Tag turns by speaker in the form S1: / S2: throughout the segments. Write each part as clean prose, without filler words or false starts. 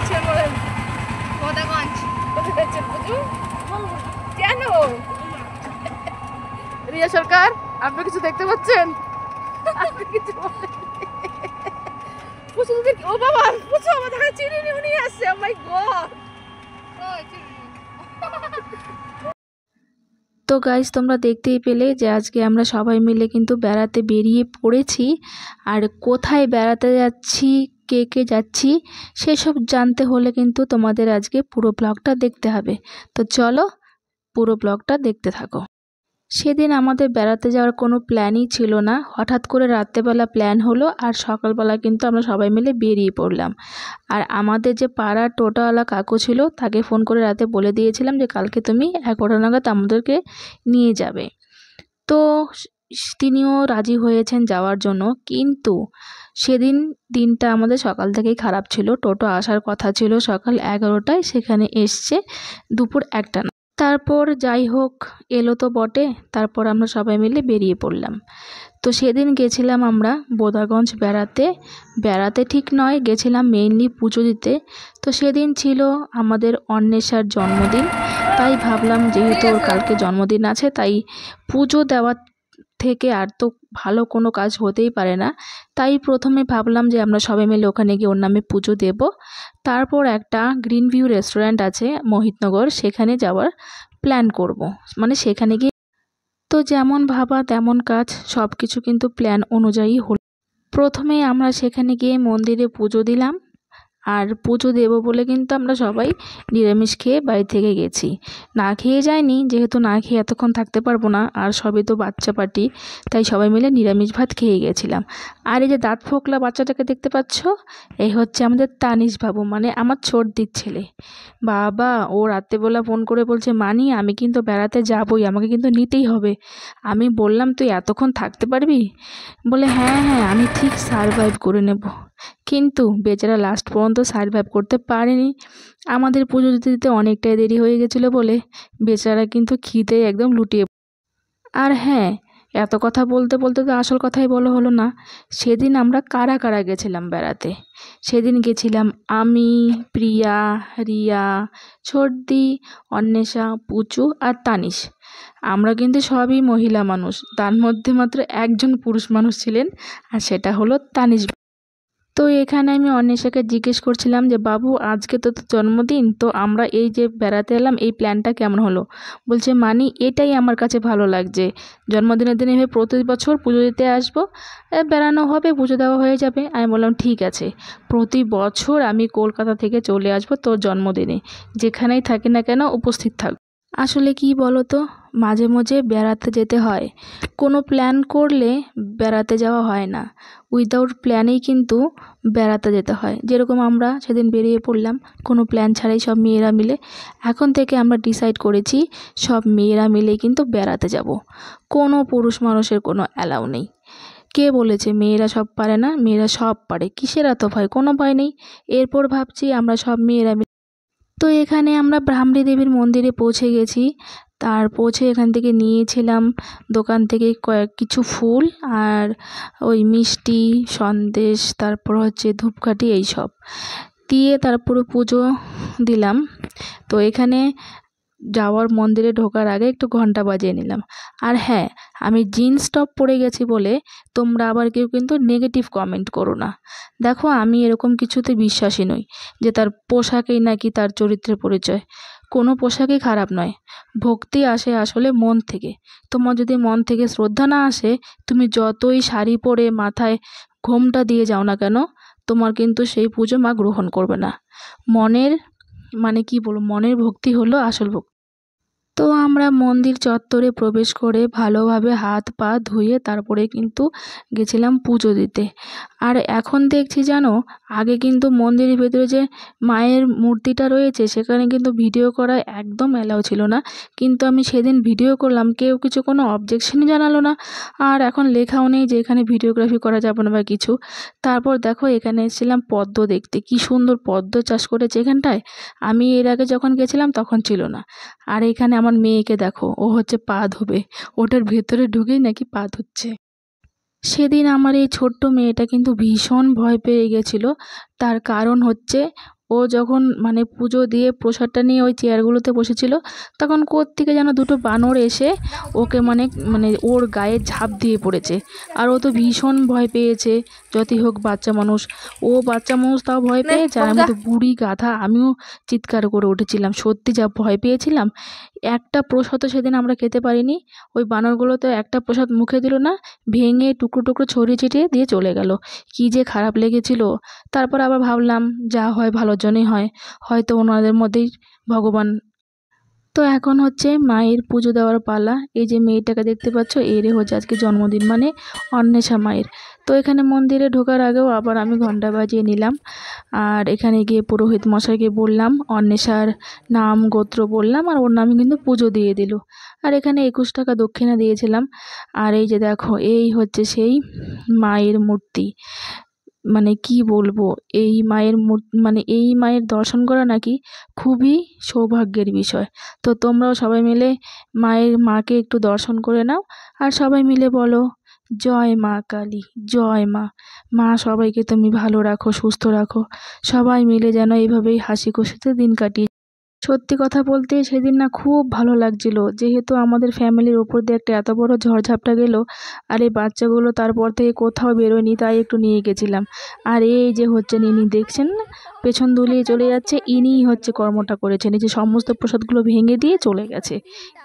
S1: যাচ্ছেন বলেন? গোদাগঞ্জ। কোথায় যাচ্ছেন পুজো? কেন? রিয়া সরকার, আপনি কিছু দেখতে পাচ্ছেন? আপনি কিছু বলেন? ও বাবা, পুজো আমাদের চিনি নিয়ে আসছে। ও মাই গড।
S2: তো গাইস, তোমরা দেখতেই পেলে যে আজকে আমরা সবাই মিলে কিন্তু বেড়াতে বেরিয়ে পড়েছি। আর কোথায় বেড়াতে যাচ্ছি, কে কে যাচ্ছি, সেসব জানতে হলে কিন্তু তোমাদের আজকে পুরো ব্লগটা দেখতে হবে। তো চলো পুরো ব্লগটা দেখতে থাকো। সেদিন আমাদের বেড়াতে যাওয়ার কোনো প্ল্যানই ছিল না, হঠাৎ করে রাত্রেবেলা প্ল্যান হলো আর সকালবেলা কিন্তু আমরা সবাই মিলে বেরিয়ে পড়লাম। আর আমাদের যে পাড়ার টোটোওয়ালা কাকু ছিল তাকে ফোন করে রাতে বলে দিয়েছিলাম যে কালকে তুমি 11টা নাগাদ আমাদেরকে নিয়ে যাবে। তো তিনিও রাজি হয়েছেন যাওয়ার জন্য, কিন্তু সেদিন দিনটা আমাদের সকাল থেকেই খারাপ ছিল। টোটো আসার কথা ছিল সকাল 11টায়, সেখানে এসছে দুপুর 1টা। তারপর যাই হোক, এলো তো বটে। তারপর আমরা সবাই মিলে বেরিয়ে পড়লাম। তো সেদিন গেছিলাম আমরা বোদাগঞ্জ বেড়াতে ঠিক নয়, গেছিলাম মেইনলি পুজো দিতে। তো সেদিন ছিল আমাদের অন্বেষার জন্মদিন, তাই ভাবলাম যেহেতু ওর কালকে জন্মদিন আছে, তাই পুজো দেওয়ার থেকে আর তো ভালো কোনো কাজ হতেই পারে না। তাই প্রথমে ভাবলাম যে আমরা সবাই মিলে ওখানে গিয়ে ওর নামে পুজো দেব। তারপর একটা গ্রিন ভিউ রেস্টুরেন্ট আছে মোহিতনগর, সেখানে যাওয়ার প্ল্যান করব, মানে সেখানে গিয়ে। তো যেমন ভাবা তেমন কাজ, সব কিছু কিন্তু প্ল্যান অনুযায়ী হলো। প্রথমে আমরা সেখানে গিয়ে মন্দিরে পুজো দিলাম। আর পুজো দেবো বলে কিন্তু আমরা সবাই নিরামিষ খেয়ে বাড়ি থেকে গেছি, না খেয়ে যাইনি, যেহেতু না খেয়ে এতক্ষণ থাকতে পারবো না, আর সবই তো বাচ্চা পার্টি, তাই সবাই মিলে নিরামিষ ভাত খেয়ে গেছিলাম। আর এই যে দাঁত ফোকলা বাচ্চাটাকে দেখতে পাচ্ছ, এই হচ্ছে আমাদের তানিশ বাবু, মানে আমার ছোটদির ছেলে। বাবা, ও রাত্রেবেলা ফোন করে বলছে, মানি আমি কিন্তু বেড়াতে যাবই, আমাকে কিন্তু নিতেই হবে। আমি বললাম তুই এতক্ষণ থাকতে পারবি? বলে হ্যাঁ হ্যাঁ, আমি ঠিক সারভাইভ করে নেব। কিন্তু বেচারা লাস্ট পর্যন্ত সারভাইভ করতে পারেনি। আমাদের পুজো দিতে দিতে অনেকটাই দেরি হয়ে গেছিলো বলে বেচারা কিন্তু খিদে একদম লুটিয়ে। আর হ্যাঁ, এত কথা বলতে বলতে তো আসল কথাই বলা হলো না। সেদিন আমরা কারা কারা গেছিলাম বেড়াতে। সেদিন গেছিলাম আমি, প্রিয়া, রিয়া, ছোটদি, অন্বেষা, পুচু আর তানিশ। আমরা কিন্তু সবই মহিলা মানুষ, তার মধ্যে মাত্র একজন পুরুষ মানুষ ছিলেন, আর সেটা হলো তানিশ। তো এখানে আমি অন্বেষাকে জিজ্ঞেস করছিলাম যে বাবু, আজকে তো তোর জন্মদিন, তো আমরা এই যে বেড়াতে এলাম, এই প্ল্যানটা কেমন হলো? বলছে মানি এটাই আমার কাছে ভালো লাগছে, জন্মদিনের দিনে এভাবে প্রতি বছর পুজো দিতে আসবো, বেড়ানো হবে, পুজো দেওয়া হয়ে যাবে। আমি বললাম ঠিক আছে, প্রতি বছর আমি কলকাতা থেকে চলে আসবো তোর জন্মদিনে, যেখানেই থাকি না কেন উপস্থিত থাকবো। আসলে কি বলো তো, মাঝে মাঝে বেড়াতে যেতে হয়, কোনো প্ল্যান করলে বেড়াতে যাওয়া হয় না, উইদাউট প্ল্যানেই কিন্তু বেড়াতে যেতে হয়। যেরকম আমরা সেদিন বেরিয়ে পড়লাম কোনো প্ল্যান ছাড়াই সব মেয়েরা মিলে। এখন থেকে আমরা ডিসাইড করেছি সব মেয়েরা মিলেই কিন্তু বেড়াতে যাব, কোনো পুরুষ মানুষের কোনো অ্যালাউ নেই। কে বলেছে মেয়েরা সব পারে না? মেয়েরা সব পারে, কিসের এত ভয়? কোনো ভয় নেই। এরপর ভাবছি আমরা সব মেয়েরা। তো এখানে আমরা ব্রাহ্মী দেবীর মন্দিরে পৌঁছে গেছি। তার পৌঁছে এখান থেকে নিয়েছিলাম দোকান থেকে কিছু ফুল আর ওই মিষ্টি, সন্দেশ, তারপর হচ্ছে ধূপকাঠি, এইসব দিয়ে তারপরে পুজো দিলাম। তো এখানে যাওয়ার মন্দিরে ঢোকার আগে একটু ঘন্টা বাজিয়ে নিলাম। আর হ্যাঁ, আমি জিন্স টপ পরে গেছি বলে তোমরা আবার কেউ কিন্তু নেগেটিভ কমেন্ট করো না। দেখো, আমি এরকম কিছুতে বিশ্বাসী নই যে তার পোশাকেই নাকি তার চরিত্রের পরিচয়। কোনো পোশাকই খারাপ নয়, ভক্তি আসে আসলে মন থেকে। তোমার যদি মন থেকে শ্রদ্ধা না আসে, তুমি যতই শাড়ি পরে মাথায় ঘোমটা দিয়ে যাও না কেন, তোমার কিন্তু সেই পুজো মা গ্রহণ করবে না। মনের, মানে কি বলবো, মনের ভক্তি হলো আসল ভক্তি। তো আমরা মন্দির চত্বরে প্রবেশ করে ভালোভাবে হাত পা ধুয়ে তারপরে কিন্তু গেছিলাম পুজো দিতে। আর এখন দেখছি জানো, আগে কিন্তু মন্দিরের ভেতরে যে মায়ের মূর্তিটা রয়েছে সেখানে কিন্তু ভিডিও করা একদম অ্যালাউ ছিল না, কিন্তু আমি সেদিন ভিডিও করলাম, কেউ কিছু কোনো অবজেকশনই জানালো না। আর এখন লেখাও নেই যে এখানে ভিডিওগ্রাফি করা যাবে না বা কিছু। তারপর দেখো, এখানে এসেছিলাম পদ্ম দেখতে, কি সুন্দর পদ্ম চাষ করেছে এখানটায়। আমি এর আগে যখন গেছিলাম তখন ছিল না। আর এখানে আমার মেয়েকে দেখো, ও হচ্ছে পা ধোবে, ওটার ভেতরে ঢুকেই নাকি পা ধুচ্ছে। সেদিন আমার এই ছোট্ট মেয়েটা কিন্তু ভীষণ ভয় পেয়ে গেছিল। তার কারণ হচ্ছে ও যখন মানে পুজো দিয়ে প্রসাদটা নিয়ে ওই চেয়ারগুলোতে বসেছিল, তখন কোত্থেকে যেন দুটো বানর এসে ওকে মানে মানে ওর গায়ে ঝাঁপ দিয়ে পড়েছে। আর ও তো ভীষণ ভয় পেয়েছে, যতই হোক বাচ্চা মানুষ, ও বাচ্চা মানুষ তাও ভয় পেয়েছে, আর আমি তো বুড়ি গাধা, আমিও চিৎকার করে উঠেছিলাম। সত্যি যা ভয় পেয়েছিলাম। একটা প্রসাদও সেদিন আমরা খেতে পারিনি। ওই বানরগুলো তো একটা প্রসাদ মুখে দিল না, ভেঙে টুকরো টুকরো ছড়িয়ে ছিটিয়ে দিয়ে চলে গেল। কি যে খারাপ লেগেছিল। তারপর আবার ভাবলাম যা হয় ভালোর জন্যই হয়, হয়তো ওনাদের মধ্যেই ভগবান। তো এখন হচ্ছে মায়ের পুজো দেওয়ার পালা। এই যে মেয়েটাকে দেখতে পাচ্ছ, এরই হচ্ছে আজকে জন্মদিন, মানে অন্বেষা মায়ের। তো এখানে মন্দিরে ঢোকার আগেও আবার আমি ঘন্টা বাজিয়ে নিলাম, আর এখানে গিয়ে পুরোহিত মশাইকে বললাম, অন্বেষার নাম গোত্র বললাম, আর ওর নামে কিন্তু পুজো দিয়ে দিল। আর এখানে 21 টাকা দক্ষিণা দিয়েছিলাম। আর এই যে দেখো, এই হচ্ছে সেই মায়ের মূর্তি। মানে কি বলবো, এই মায়ের মানে এই মায়ের দর্শন করা নাকি খুবই সৌভাগ্যের বিষয়। তো তোমরাও সবাই মিলে মাকে একটু দর্শন করে নাও, আর সবাই মিলে বলো, জয় মা কালী, জয় মা। মা সবাইকে তুমি ভালো রাখো, সুস্থ রাখো। সবাই মিলে যেন এইভাবেই হাসি খুশিতে দিন কাটিয়ে। সত্যি কথা বলতে সেদিন না খুব ভালো লাগছিল, যেহেতু আমাদের ফ্যামিলির ওপর দিয়ে একটা এত বড় ঝড়ঝাপটা গেল, আর এই বাচ্চাগুলো তারপর থেকে কোথাও বেরোয়নি, তাই একটু নিয়ে গেছিলাম। আর এই যে হচ্ছে ইনি দেখছেন না, পেছন দুলিয়ে চলে যাচ্ছে, ইনিই হচ্ছে কর্মটা করেছেন। এই যে সমস্ত প্রসাদগুলো ভেঙে দিয়ে চলে গেছে।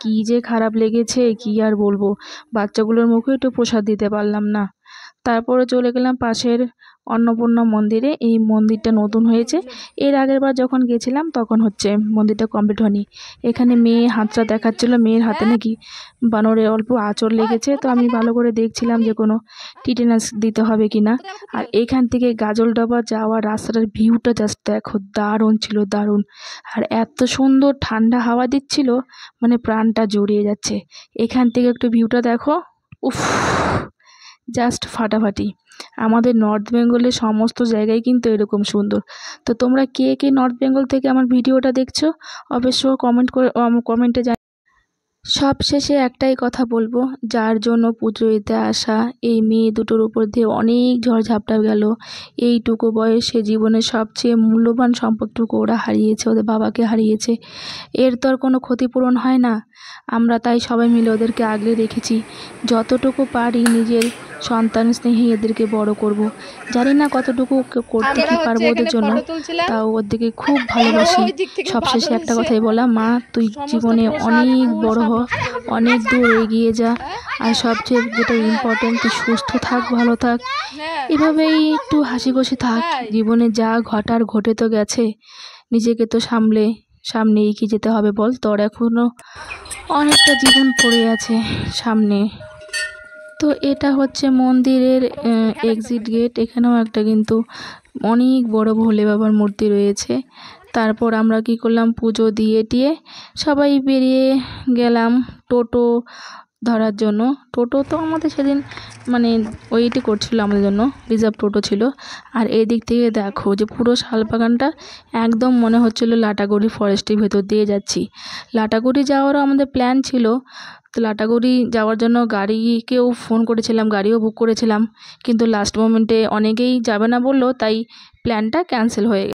S2: কি যে খারাপ লেগেছে কি আর বলবো, বাচ্চাগুলোর মুখে একটু প্রসাদ দিতে পারলাম না। তারপরে চলে গেলাম পাশের অন্নপূর্ণা মন্দিরে। এই মন্দিরটা নতুন হয়েছে, এর আগের বার যখন গেছিলাম তখন হচ্ছে মন্দিরটা কমপ্লিট হয়নি। এখানে মেয়ে হাতটা দেখাচ্ছিল, মেয়ের হাতে নাকি বানরের অল্প আঁচড় লেগেছে। তো আমি ভালো করে দেখছিলাম যে কোনো টিটেনাস দিতে হবে কি না। আর এখান থেকে গাজলডোবা যাওয়ার রাস্তাটার ভিউটা জাস্ট দেখো, দারুণ ছিল, দারুণ। আর এত সুন্দর ঠান্ডা হাওয়া দিচ্ছিল, মানে প্রাণটা জুড়িয়ে যাচ্ছে। এখান থেকে একটু ভিউটা দেখো, উফ, জাস্ট ফাটাফাটি। আমাদের নর্থ বেঙ্গলের সমস্ত জায়গায় কিন্তু এরকম সুন্দর। তো তোমরা কে কে নর্থ বেঙ্গল থেকে আমার ভিডিওটা দেখছো, অবশ্য কমেন্টে সবশেষে একটাই কথা বলবো, যার জন্য পুজো দিতে আসা এই মেয়ে দুটোর উপর দিয়ে অনেক ঝড়ঝাপটা গেল। এইটুকু বয়সে জীবনের সবচেয়ে মূল্যবান সম্পদটুকু ওরা হারিয়েছে, ওদের বাবাকে হারিয়েছে। এর তো আর কোনো ক্ষতিপূরণ হয় না। আমরা তাই সবাই মিলে ওদেরকে আগলে রেখেছি। যতটুকু পারি নিজের সন্তান স্নেহে এদেরকে বড় করব। জানি না কতটুকু করতে কি পারবো ওদের জন্য, তাও ওদেরকে খুব ভালোবাসি। সবশেষে একটা কথাই বলা, মা তুই জীবনে অনেক বড় হ, অনেক দূর এগিয়ে যা, আর সবচেয়ে যেটা ইম্পর্টেন্ট, তুই সুস্থ থাক, ভালো থাক, এভাবেই একটু হাসি খুশি থাক। জীবনে যা ঘটার ঘটে তো গেছে, নিজেকে তো সামনে এগিয়ে যেতে হবে। বল, তোর এখনো অনেকটা জীবন পড়ে আছে সামনে। তো এটা হচ্ছে মন্দিরের এক্সিট গেট। এখানেও একটা কিন্তু অনেক বড় ভোলে বাবার মূর্তি রয়েছে। তারপর আমরা কি করলাম, পুজো দিয়ে সবাই বেরিয়ে গেলাম টোটো ধরার জন্য। টোটো তো আমাদের সেদিন মানে ওয়েটই করছিল আমাদের জন্য, রিজার্ভ টোটো ছিল। আর এদিক থেকে দেখো যে পুরো শালবাগানটা একদম মনে হচ্ছিল লাটাগুড়ি ফরেস্টের ভেতর দিয়ে যাচ্ছি। লাটাগুড়ি যাওয়ারও আমাদের প্ল্যান ছিল। তো লাটাগুড়ি যাওয়ার জন্য গাড়িকেও ফোন করেছিলাম, গাড়িও বুক করেছিলাম, কিন্তু লাস্ট মোমেন্টে অনেকেই যাবে না বললো, তাই প্ল্যানটা ক্যান্সেল হয়ে গেছে।